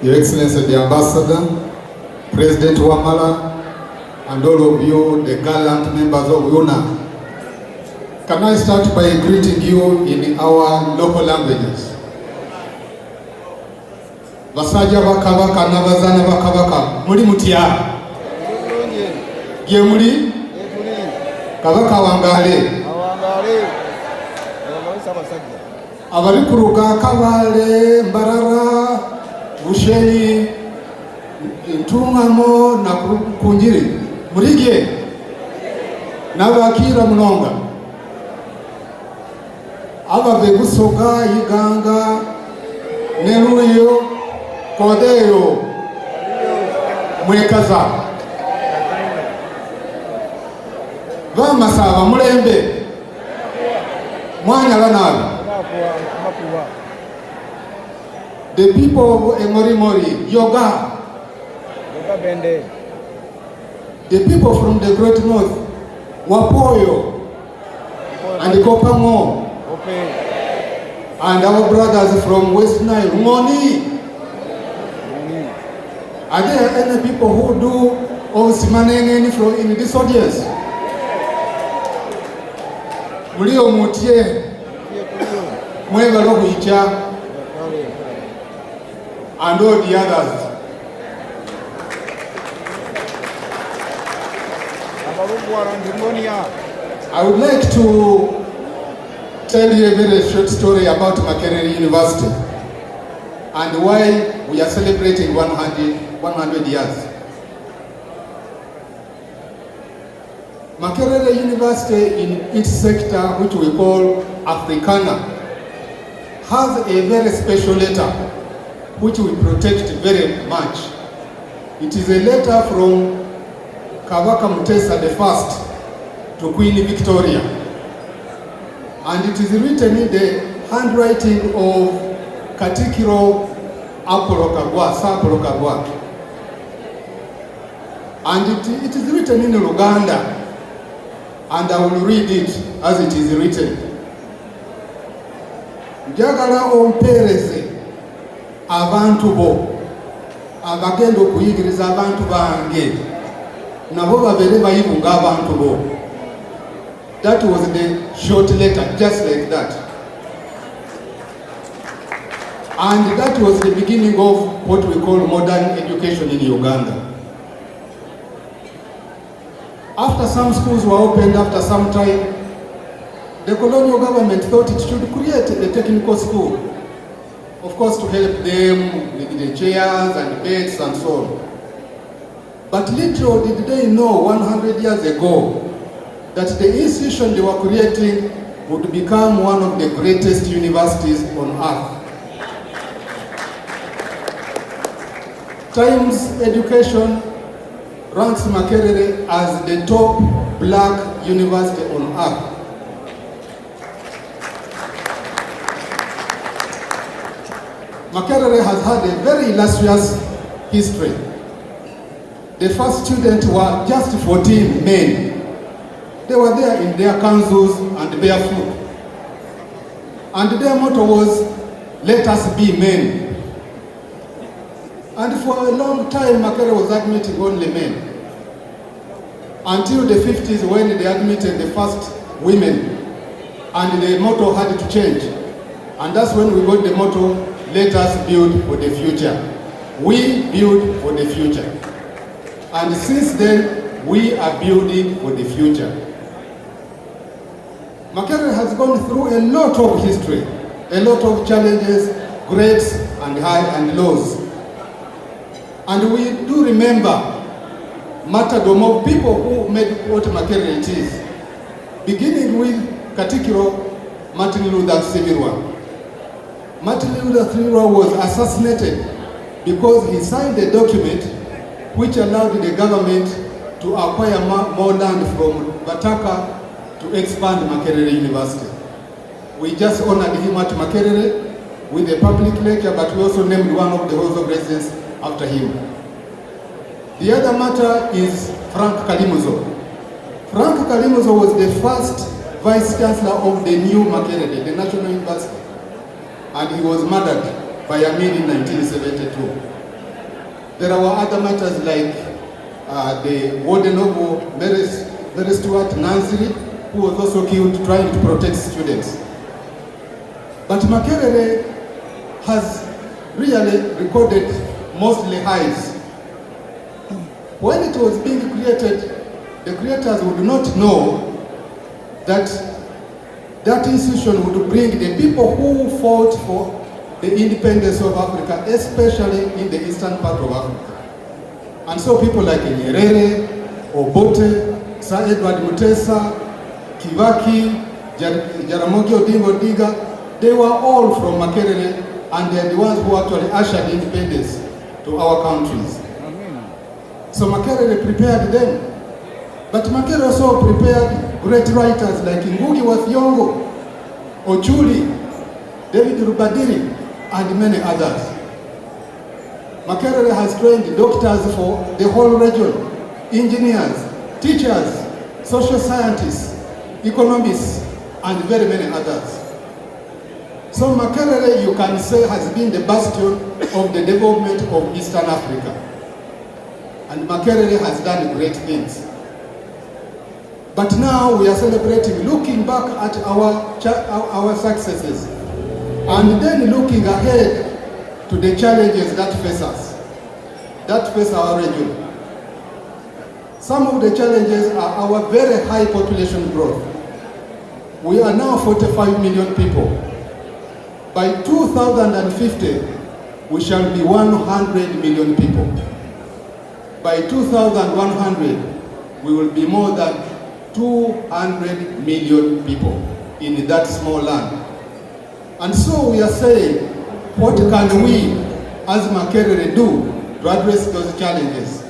Your Excellency the Ambassador, President Wamala, and all of you, the gallant members of unaa. Can I start by greeting you in our local languages? Basaja bakabaka nabazana bakabaka muri mutya ye muri kabaka wangale abali kuruga kabale mbarara busheni ntungamo na kunjiri murige nabakira munonga abave busoga iganga neruyo kodeyo mwekaza bamasaba mulembe mwanyala nabi. The people of Emorimori, Yoga, the people from the Great North, Wapoyo, and Kopamo, and our brothers from West Nile, Moni. Are there any people who do Osimanengeni from in this audience? Mulio mutie, mwega lohu icha, and all the others. I would like to tell you a very short story about Makerere University and why we are celebrating 100 years. Makerere University in its sector, which we call Africana, has a very special letter which we protect very much. It is a letter from Kabaka Mutesa I to Queen Victoria, and it is written in the handwriting of Katikiro Apollo Kagwa, and it is written in Luganda, and I will read it as it is written. Njagala ompereze abantu bo abagenda okuyigiriza abantu bange nabo babere bayibunga abantu bo. That was the short letter, just like that. And that was the beginning of what we call modern education in Uganda. After some schools were opened, after some time, the colonial government thought it should create a technical school, of course to help them with the chairs and beds and so on. But little did they know 100 years ago that the institution they were creating would become one of the greatest universities on earth. Times Education ranks Makerere as the top black university on earth. Makerere has had a very illustrious history. The first students were just 14 men. They were there in their councils and barefoot. And their motto was, "Let us be men." And for a long time, Makerere was admitting only men. Until the 50s, when they admitted the first women, and the motto had to change. And that's when we got the motto, "Let us build for the future." We build for the future. And since then, we are building for the future. Makerere has gone through a lot of history, a lot of challenges, greats and high and lows. And we do remember martyrdom of people who made what Makerere it is, beginning with Katikiro Martin Luther Simirwa. Martin Luther Simirwa was assassinated because he signed a document which allowed the government to acquire more land from Bataka to expand Makerere University. We just honored him at Makerere with a public lecture, but we also named one of the halls of residence after him. The other matter is Frank Kalimuzo. Frank Kalimuzo was the first Vice Chancellor of the new Makerere, the National University, and he was murdered by Amin in 1972. There are other matters like the warden of Mary Stuart Nanziri, who was also killed trying to protect students. But Makerere has really recorded mostly highs. When it was being created, the creators would not know that that institution would bring the people who fought for the independence of Africa, especially in the eastern part of Africa. And so people like Nyerere, Obote, Sir Edward Mutesa, Kibaki, Jaramogi Oginga Odinga, they were all from Makerere, and they are the ones who actually ushered independence to our countries. So Makerere prepared them. But Makerere also prepared great writers like Ngugi wa Thiong'o, Ochuli, David Rubadiri, and many others. Makerere has trained doctors for the whole region, engineers, teachers, social scientists, economists, and very many others. So Makerere, you can say, has been the bastion of the development of Eastern Africa. And Makerere has done great things. But now we are celebrating, looking back at our successes, and then looking ahead to the challenges that face us, that face our region. Some of the challenges are our very high population growth. We are now 45 million people. By 2050, we shall be 100 million people. By 2100, we will be more than 200 million people in that small land. And so we are saying, what can we as Makerere do to address those challenges?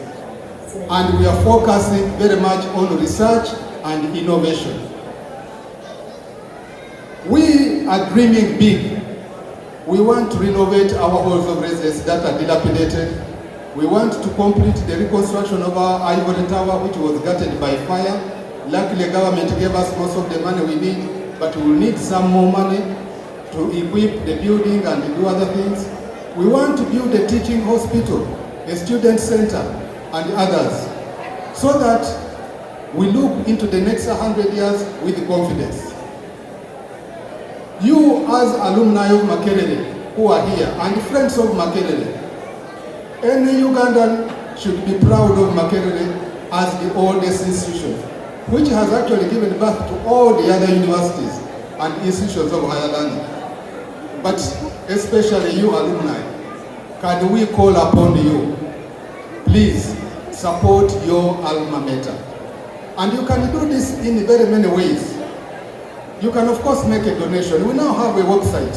And we are focusing very much on research and innovation. We are dreaming big. We want to renovate our halls of residence that are dilapidated. We want to complete the reconstruction of our ivory tower, which was gutted by fire. Luckily, the government gave us most of the money we need, but we will need some more money to equip the building and do other things. We want to build a teaching hospital, a student center, and others, so that we look into the next 100 years with confidence. You as alumni of Makerere who are here and friends of Makerere, any Ugandan should be proud of Makerere as the oldest institution, which has actually given birth to all the other universities and institutions of higher learning. But especially you alumni, can we call upon you? Please support your alma mater. And you can do this in very many ways. You can of course make a donation. We now have a website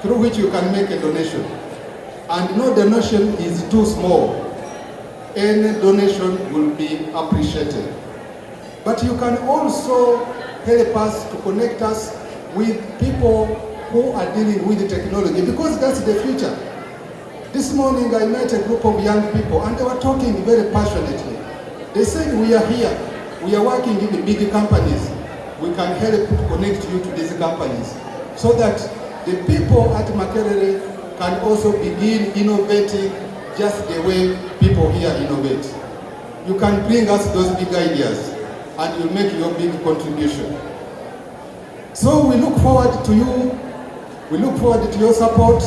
through which you can make a donation. And no donation is too small. Any donation will be appreciated. But you can also help us to connect us with people who are dealing with the technology, because that's the future. This morning I met a group of young people and they were talking very passionately. They said, we are here, we are working in the big companies. We can help to connect you to these companies so that the people at Makerere can also begin innovating just the way people here innovate. You can bring us those big ideas and you make your big contribution. So we look forward to you. We look forward to your support.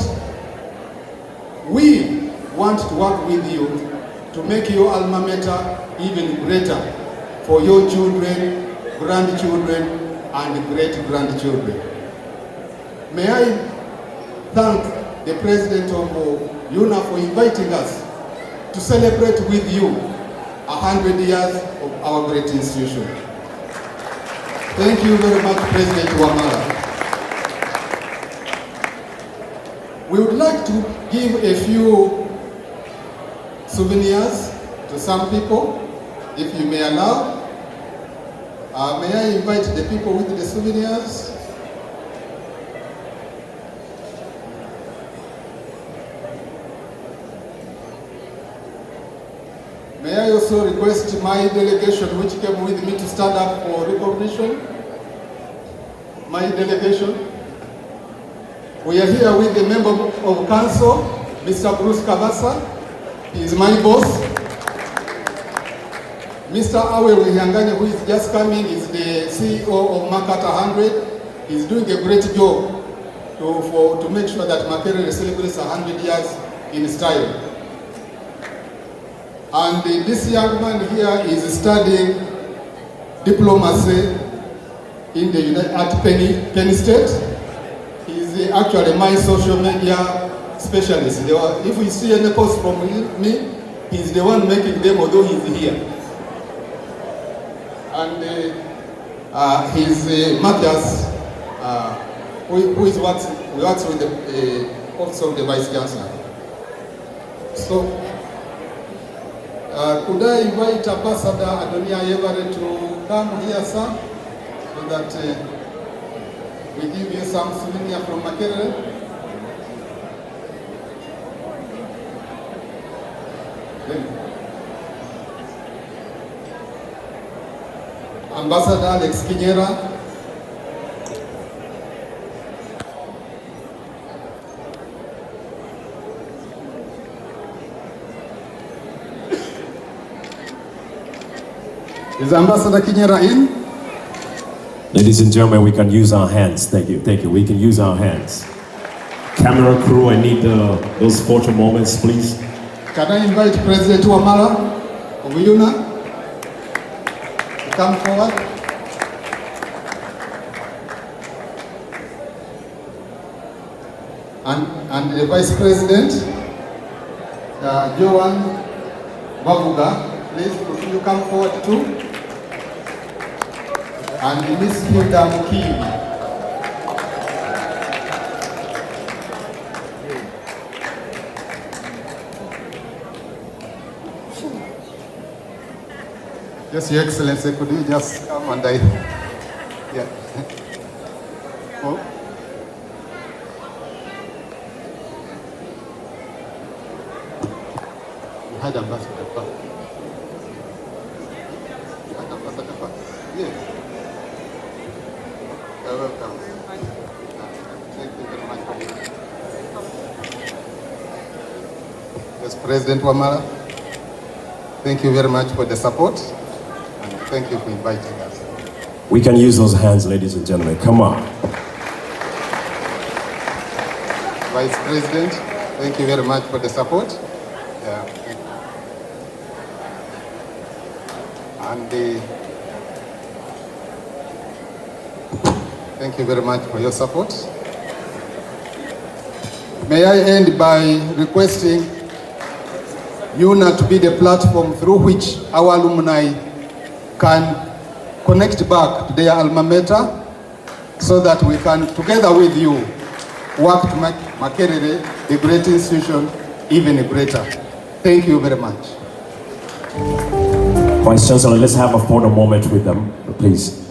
We want to work with you to make your alma mater even greater for your children, grandchildren, and great-grandchildren. May I thank the President of UNAA for inviting us to celebrate with you 100 years of our great institution. Thank you very much, President Wamala. We would like to give a few souvenirs to some people, if you may allow. May I invite the people with the souvenirs? May I also request my delegation, which came with me, to stand up for recognition? My delegation. We are here with the member of council, Mr. Bruce Kabasa. He is my boss. Mr. Awe Wihanganya, who is just coming, is the CEO of Makata 100. He's doing a great job to make sure that Makerere celebrates 100 years in style. And this young man here is studying diplomacy in the at Penn State. He's actually my social media specialist. If we see any post from me, he's the one making them, although he's here. And he's Matthias, who works with the Office of the Vice Chancellor. So, could I invite Ambassador Adonia Yevare to come here, sir, so that we give you some souvenir from Makerere? Ambassador Alex Kinyera. Is Ambassador Kinyera in? Ladies and gentlemen, we can use our hands. Thank you, thank you. We can use our hands. Camera crew, I need those photo moments, please. Can I invite President Wamala of UNA to come forward? And the Vice President, Joan Babuga, please, could you come forward too? And Miss Hilda Mukibi. Yes, Your Excellency, could you just come and yeah. Oh. You had Ambassador Park. You had Ambassador Park. Yes. You're welcome. Thank you very much. Yes, President Wamala, thank you very much for the support. Thank you for inviting us. We can use those hands, ladies and gentlemen. Come on. Vice President, thank you very much for the support. Yeah. And thank you very much for your support. May I end by requesting UNA to be the platform through which our alumni can connect back to their alma mater so that we can, together with you, work to make Makerere, the great institution, even greater. Thank you very much. Vice Chancellor, let's have a photo moment with them, please.